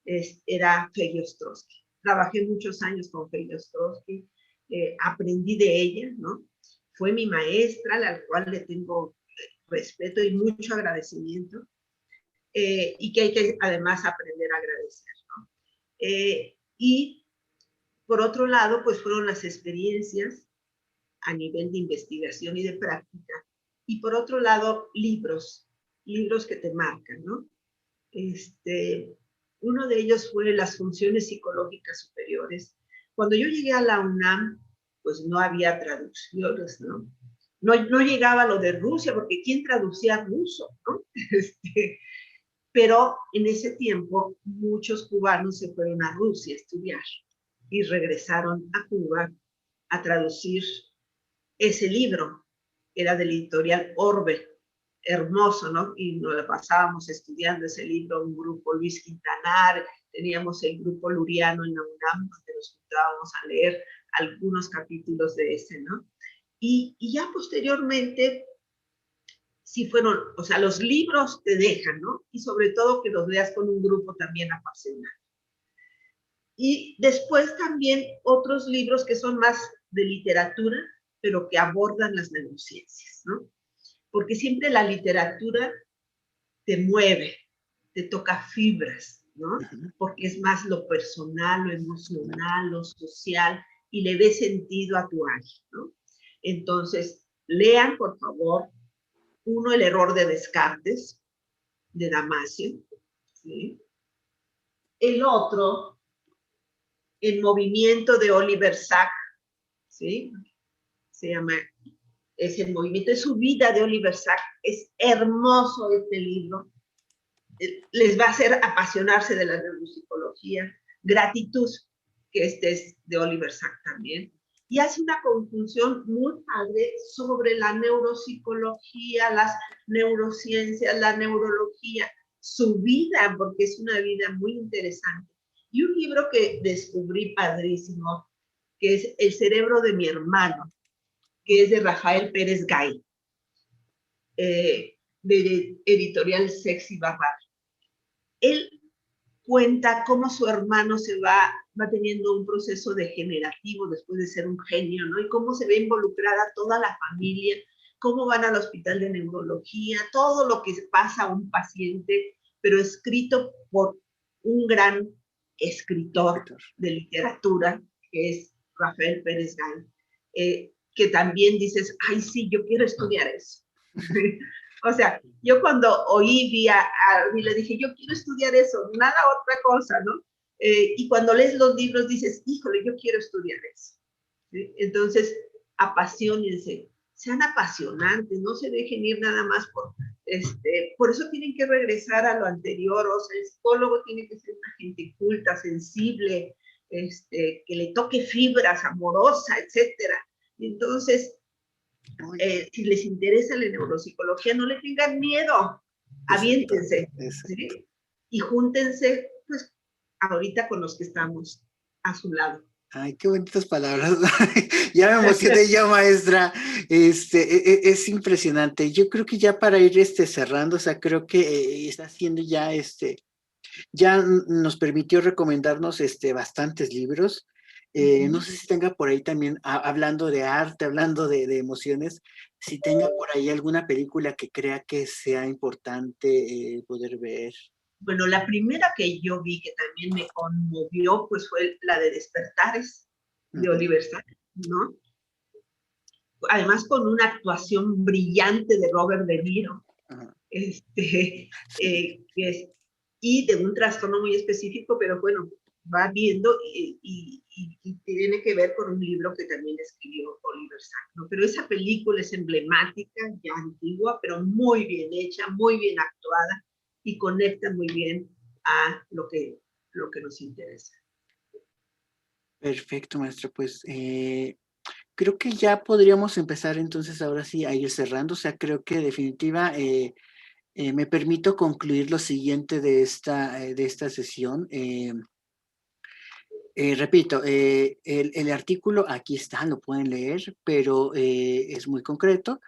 era Feli Ostrowski. Trabajé muchos años con Feli Ostrowski, aprendí de ella, ¿no? Fue mi maestra, a la cual le tengo respeto y mucho agradecimiento, y que hay que además aprender a agradecer, ¿no? Y por otro lado, pues fueron las experiencias a nivel de investigación y de práctica. Y por otro lado, libros que te marcan, ¿no? Uno de ellos fue Las funciones psicológicas superiores. Cuando yo llegué a la UNAM, pues no había traducciones, ¿no? No llegaba lo de Rusia, porque ¿quién traducía ruso, no? Pero en ese tiempo muchos cubanos se fueron a Rusia a estudiar y regresaron a Cuba a traducir ese libro. Era del editorial Orbe, hermoso, ¿no? Y nos la pasábamos estudiando ese libro, un grupo Luis Quintanar, teníamos el grupo Luriano en la UNAM, donde nos juntábamos a leer algunos capítulos de ese, ¿no? Y ya posteriormente, sí fueron, o sea, los libros te dejan, ¿no? Y sobre todo que los leas con un grupo también apasionado. Y después también otros libros que son más de literatura, pero que abordan las neurociencias, ¿no? Porque siempre la literatura te mueve, te toca fibras, ¿no? Porque es más lo personal, lo emocional, lo social, y le dé sentido a tu área, ¿no? Entonces, lean, por favor, uno, El error de Descartes, de Damasio, ¿sí? El otro, El movimiento de Oliver Sacks, ¿sí? Se llama, es el movimiento de su vida de Oliver Sacks. Es hermoso este libro. Les va a hacer apasionarse de la neuropsicología. Gratitud, que este es de Oliver Sacks también. Y hace una conjunción muy padre sobre la neuropsicología, las neurociencias, la neurología, su vida, porque es una vida muy interesante. Y un libro que descubrí padrísimo, que es El cerebro de mi hermano, que es de Rafael Pérez Gay, de editorial Sexy Barral. Él cuenta cómo su hermano va teniendo un proceso degenerativo después de ser un genio, ¿no? Y cómo se ve involucrada toda la familia, cómo van al hospital de neurología, todo lo que pasa a un paciente, pero escrito por un gran escritor de literatura, que es Rafael Pérez Gay, que también dices, ay, sí, yo quiero estudiar eso. O sea, yo cuando vi le dije, yo quiero estudiar eso, nada otra cosa, ¿no? Y cuando lees los libros dices, híjole, yo quiero estudiar eso. ¿Sí? Entonces, apasionense, sean apasionantes, no se dejen ir nada más por eso tienen que regresar a lo anterior, o sea, el psicólogo tiene que ser una gente culta, sensible, que le toque fibras, amorosa, etcétera. Entonces, si les interesa la neuropsicología, no le tengan miedo, aviéntense, ¿sí? Y júntense, pues, ahorita con los que estamos a su lado. Ay, qué bonitas palabras. Ya me emocioné yo, maestra. Es impresionante. Yo creo que ya para ir cerrando, o sea, creo que está haciendo ya nos permitió recomendarnos bastantes libros. No sé si tenga por ahí también, hablando de arte, hablando de emociones, si tenga por ahí alguna película que crea que sea importante poder ver. Bueno, la primera que yo vi que también me conmovió, pues fue la de Despertares, de Ujú, Oliver Sacks, ¿no? Además con una actuación brillante de Robert De Niro, ajá, que es, y de un trastorno muy específico, pero bueno, va viendo y tiene que ver con un libro que también escribió Oliver Sacks, ¿no? Pero esa película es emblemática, ya antigua, pero muy bien hecha, muy bien actuada y conecta muy bien a lo que nos interesa. perfecto, maestra. Pues creo que ya podríamos empezar entonces ahora sí a ir cerrando. O sea, creo que definitiva me permito concluir lo siguiente de esta sesión. Repito, el artículo aquí está, lo pueden leer, pero es muy concreto.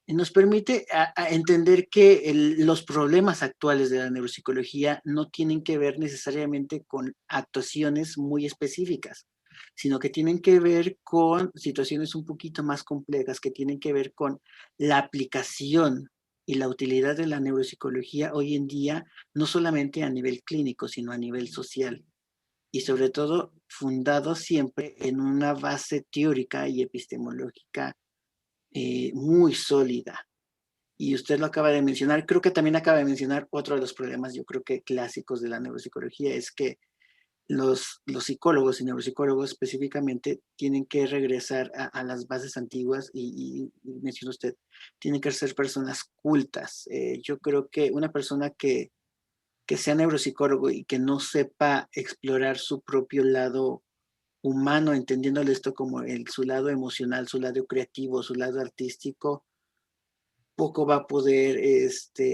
Nos permite a entender que los problemas actuales de la neuropsicología no tienen que ver necesariamente con actuaciones muy específicas, sino que tienen que ver con situaciones un poquito más complejas, que tienen que ver con la aplicación y la utilidad de la neuropsicología hoy en día, no solamente a nivel clínico, sino a nivel social y sobre todo fundado siempre en una base teórica y epistemológica muy sólida. Y usted lo acaba de mencionar, creo que también acaba de mencionar otro de los problemas, yo creo que clásicos de la neuropsicología, es que los psicólogos y neuropsicólogos específicamente tienen que regresar a las bases antiguas y menciona usted, tienen que ser personas cultas. Yo creo que una persona que sea neuropsicólogo y que no sepa explorar su propio lado humano, entendiéndole esto como su lado emocional, su lado creativo, su lado artístico, poco va a poder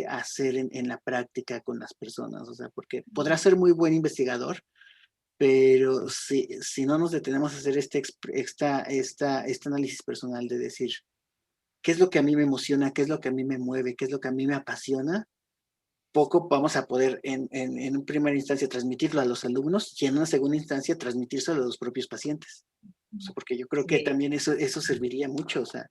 hacer en la práctica con las personas, o sea, porque podrá ser muy buen investigador, pero si no nos detenemos a hacer este análisis personal de decir, ¿qué es lo que a mí me emociona? ¿Qué es lo que a mí me mueve? ¿Qué es lo que a mí me apasiona? Poco vamos a poder en una primera instancia transmitirlo a los alumnos y en una segunda instancia transmitírselo a los propios pacientes. O sea, porque yo creo que Sí, también eso serviría mucho, o sea,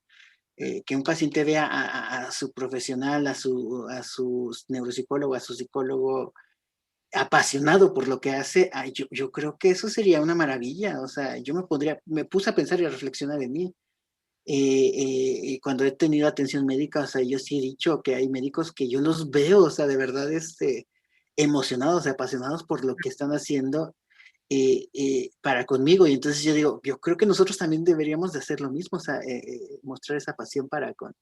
que un paciente vea a su profesional, a su neuropsicólogo, a su psicólogo apasionado por lo que hace, yo creo que eso sería una maravilla. O sea, me puse a pensar y a reflexionar en mí. Y cuando he tenido atención médica, o sea, yo sí he dicho que hay médicos que yo los veo, o sea, de verdad, emocionados, apasionados por lo que están haciendo para conmigo. Y entonces yo digo, yo creo que nosotros también deberíamos de hacer lo mismo, o sea, mostrar esa pasión para con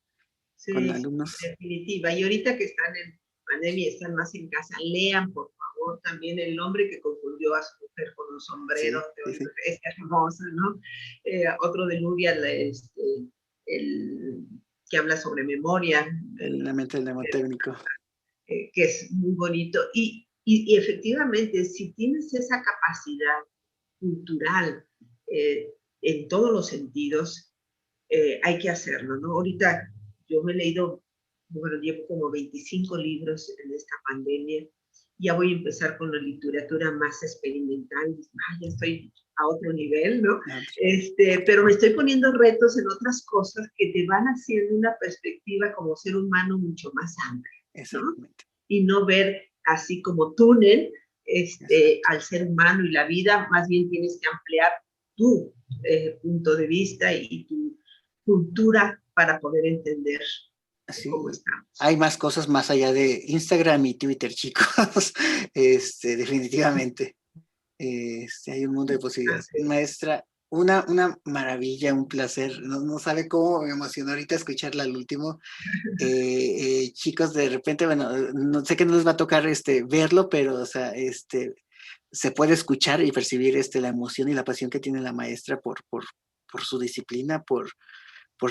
sí, sí, alumnos. definitiva. Y ahorita que están en pandemia, están más en casa, lean, por favor, también El hombre que confundió a su mujer con un sombrero, Sí, de sí, sí. Oliver, es hermosa, ¿no? Otro de Nuria, el que habla sobre memoria, La mente del mnemotécnico. que es muy bonito. Y efectivamente, si tienes esa capacidad cultural en todos los sentidos, hay que hacerlo, ¿no? Ahorita yo me he leído, bueno, llevo como 25 libros en esta pandemia. Ya voy a empezar con la literatura más experimental. Ya estoy a otro nivel, ¿no? Ah, Pero me estoy poniendo retos en otras cosas que te van haciendo una perspectiva como ser humano mucho más amplia, ¿no? exactamente. Y no ver así como túnel Exacto. al ser humano y la vida, más bien tienes que ampliar tu punto de vista y tu cultura para poder entender cómo Sí, estamos. hay más cosas más allá de Instagram y Twitter, chicos. Definitivamente. Hay un mundo de posibilidades. Así es. Maestra, una maravilla, un placer. No, no sabe cómo me emocionó ahorita escucharla al último. Chicos, de repente, bueno, no sé que no les va a tocar verlo, pero, o sea, se puede escuchar y percibir la emoción y la pasión que tiene la maestra por su disciplina, por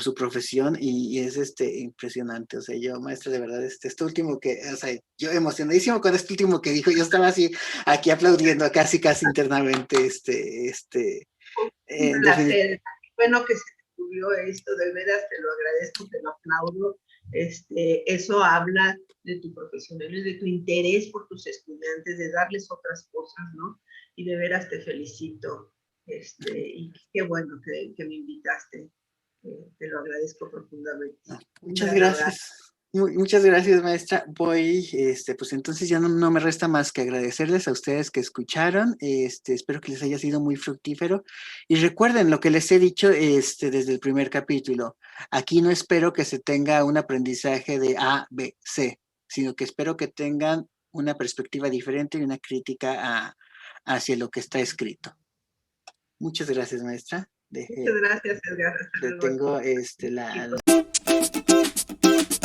su profesión y es impresionante. O sea, yo, maestra, de verdad, este último o sea, yo emocionadísimo con este último que dijo, yo estaba así aquí aplaudiendo casi, casi internamente, Un en definitiva. placer. Bueno que se te ocurrió esto, de veras te lo agradezco, te lo aplaudo. Eso habla de tu profesionalismo, de tu interés por tus estudiantes, de darles otras cosas, ¿no? Y de veras te felicito. Y qué bueno que me invitaste. Te lo agradezco profundamente. Muchas gracias. Muchas gracias, maestra. Voy, pues entonces ya no me resta más que agradecerles a ustedes que escucharon. Espero que les haya sido muy fructífero. Y recuerden lo que les he dicho, desde el primer capítulo. Aquí no espero que se tenga un aprendizaje de A, B, C, sino que espero que tengan una perspectiva diferente y una crítica hacia lo que está escrito. Muchas gracias, maestra. Muchas gracias, Edgar. Hasta luego. Tengo Chicos.